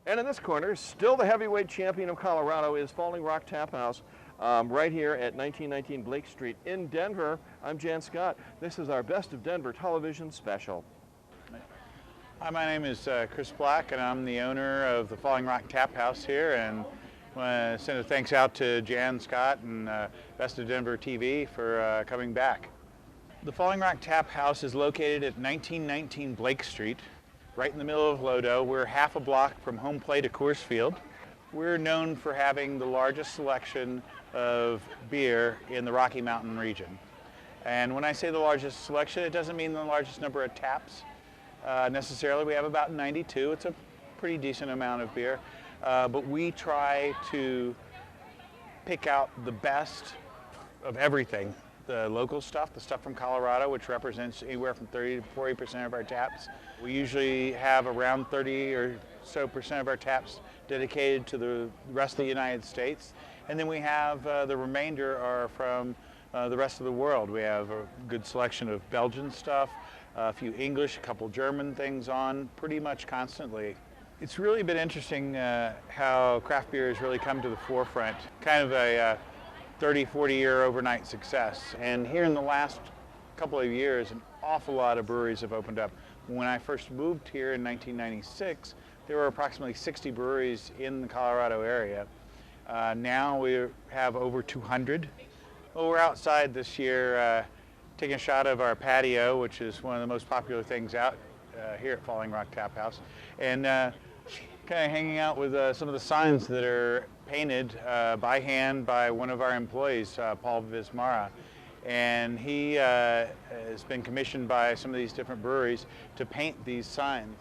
And in this corner, still the heavyweight champion of Colorado is Falling Rock Tap House, right here at 1919 Blake Street in Denver. I'm Jan Scott. This is our Best of Denver television special. Hi, my name is Chris Black, and I'm the owner of the Falling Rock Tap House here. And I want to send a thanks out to Jan Scott and Best of Denver TV for coming back. The Falling Rock Tap House is located at 1919 Blake Street, right in the middle of LoDo. We're half a block from home plate at Coors Field. We're known for having the largest selection of beer in the Rocky Mountain region. And when I say the largest selection, it doesn't mean the largest number of taps necessarily. We have about 92. It's a pretty decent amount of beer. But we try to pick out the best of everything. The local stuff, the stuff from Colorado, which represents anywhere from 30 to 40% of our taps. We usually have around 30 or so percent of our taps dedicated to the rest of the United States. And then we have the remainder are from the rest of the world. We have a good selection of Belgian stuff, a few English, a couple German things on pretty much constantly. It's really been interesting how craft beer has really come to the forefront. Kind of a 30, 40-year overnight success. And here in the last couple of years, an awful lot of breweries have opened up. When I first moved here in 1996, there were approximately 60 breweries in the Colorado area. Now we have over 200. Well, we're outside this year taking a shot of our patio, which is one of the most popular things out here at Falling Rock Tap House. And kind of hanging out with some of the signs that are painted by hand by one of our employees, Paul Vismara. And he has been commissioned by some of these different breweries to paint these signs.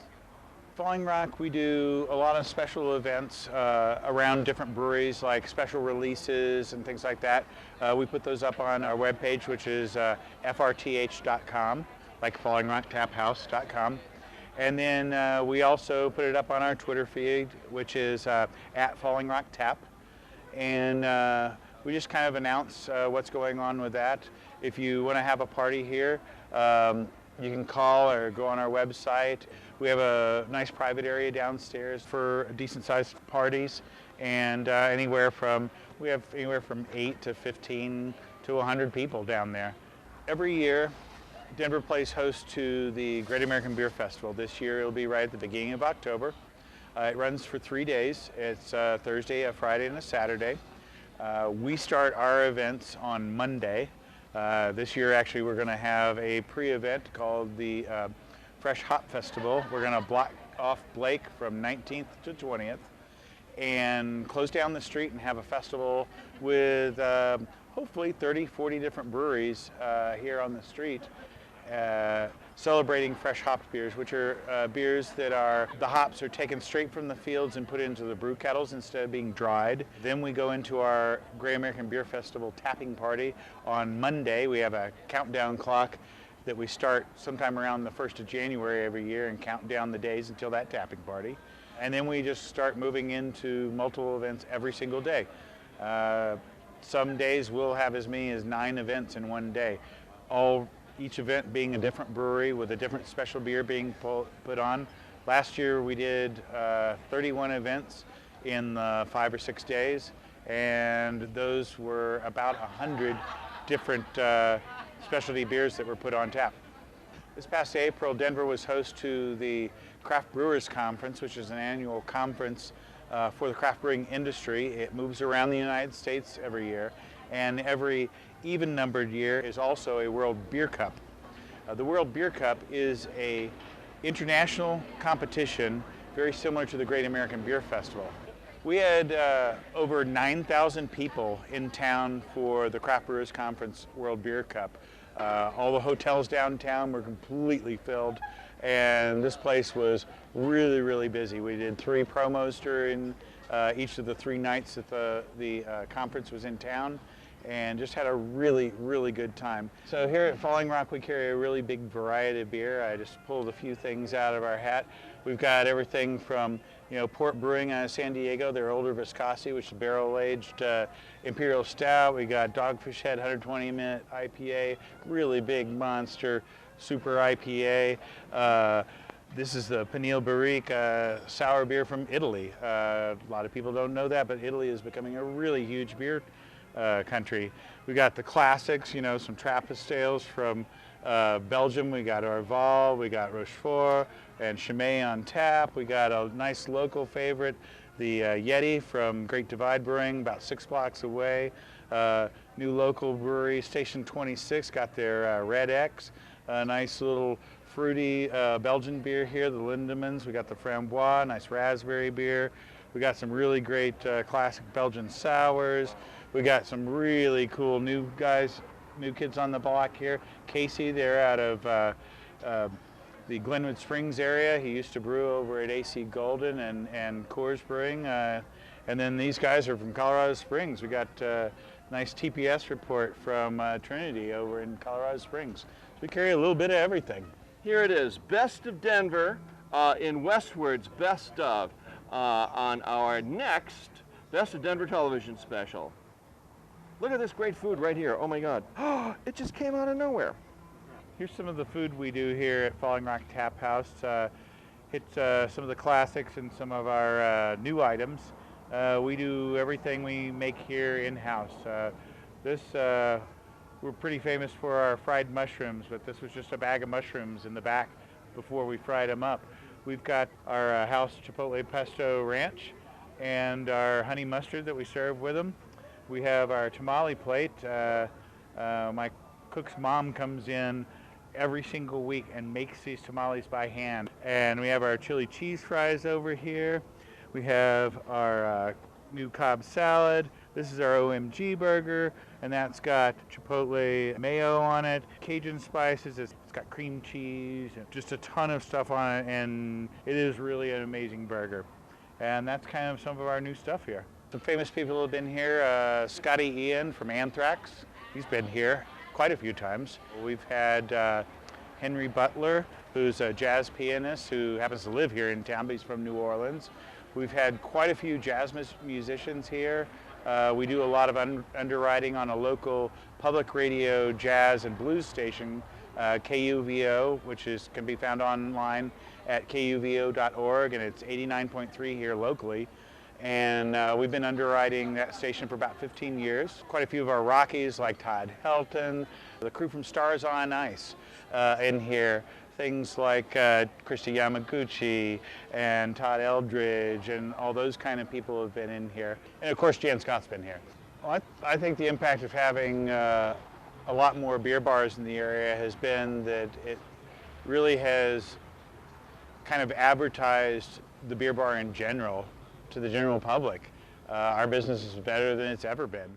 Falling Rock, we do a lot of special events around different breweries, like special releases and things like that. We put those up on our webpage, which is frth.com, like fallingrocktaphouse.com. And then we also put it up on our Twitter feed, which is at Falling Rock Tap. And we just kind of announce what's going on with that. If you want to have a party here, you can call or go on our website. We have a nice private area downstairs for decent-sized parties, and we have anywhere from 8 to 15 to 100 people down there. Every year, Denver plays host to the Great American Beer Festival. This year it'll be right at the beginning of October. It runs for 3 days. It's a Thursday, a Friday, and a Saturday. We start our events on Monday. This year actually we're going to have a pre-event called the Fresh Hop Festival. We're going to block off Blake from 19th to 20th and close down the street and have a festival with hopefully 30, 40 different breweries here on the street. Celebrating fresh hopped beers, which are beers that the hops are taken straight from the fields and put into the brew kettles instead of being dried. Then we go into our Great American Beer Festival tapping party on Monday. We have a countdown clock that we start sometime around the 1st of January every year and count down the days until that tapping party. And then we just start moving into multiple events every single day. Some days we'll have as many as 9 events in one day. Each event being a different brewery with a different special beer being put on. Last year we did 31 events in 5 or 6 days, and those were about 100 different specialty beers that were put on tap. This past April, Denver was host to the Craft Brewers Conference, which is an annual conference for the craft brewing industry. It moves around the United States every year, and every even-numbered year is also a World Beer Cup. The World Beer Cup is an international competition very similar to the Great American Beer Festival. We had over 9,000 people in town for the Craft Brewers Conference World Beer Cup. All the hotels downtown were completely filled, and this place was really, really busy. We did 3 promos during each of the 3 nights that the conference was in town, and just had a really, really good time. So here at Falling Rock, we carry a really big variety of beer. I just pulled a few things out of our hat. We've got everything from, Port Brewing out of San Diego, their older Viscossi, which is barrel-aged Imperial Stout. We got Dogfish Head 120-minute IPA, really big monster, super IPA. This is the Peniel Barrique sour beer from Italy. A lot of people don't know that, but Italy is becoming a really huge beer country. We got the classics, you know, some Trappist ales from Belgium. We got Orval, we got Rochefort, and Chimay on tap. We got a nice local favorite, the Yeti from Great Divide Brewing, about 6 blocks away. New local brewery, Station 26, got their Red X, a nice little fruity Belgian beer here, the Lindemans. We got the Framboise, nice raspberry beer. We got some really great classic Belgian sours. We got some really cool new kids on the block here. Casey, they're out of the Glenwood Springs area. He used to brew over at AC Golden and Coors Brewing. And then these guys are from Colorado Springs. We got a nice TPS report from Trinity over in Colorado Springs. So we carry a little bit of everything. Here it is, Best of Denver in Westward's Best of on our next Best of Denver television special. Look at this great food right here. Oh my God. It just came out of nowhere. Here's some of the food we do here at Falling Rock Tap House. Hit some of the classics and some of our new items. We do everything we make here in-house. We're pretty famous for our fried mushrooms, but this was just a bag of mushrooms in the back before we fried them up. We've got our house Chipotle Pesto Ranch and our honey mustard that we serve with them. We have our tamale plate. My cook's mom comes in every single week and makes these tamales by hand. And we have our chili cheese fries over here. We have our new Cobb salad. This is our OMG burger, and that's got Chipotle mayo on it, Cajun spices, it's got cream cheese, just a ton of stuff on it, and it is really an amazing burger. And that's kind of some of our new stuff here. Some famous people have been here. Scotty Ian from Anthrax, he's been here quite a few times. We've had Henry Butler, who's a jazz pianist who happens to live here in town, but he's from New Orleans. We've had quite a few jazz musicians here. We do a lot of underwriting on a local public radio jazz and blues station, KUVO, which can be found online at kuvo.org, and it's 89.3 here locally. And we've been underwriting that station for about 15 years. Quite a few of our Rockies, like Todd Helton, the crew from Stars on Ice in here. Things like Christy Yamaguchi and Todd Eldridge and all those kind of people have been in here. And of course, Jan Scott's been here. Well, I think the impact of having a lot more beer bars in the area has been that it really has kind of advertised the beer bar in general to the general public. Our business is better than it's ever been.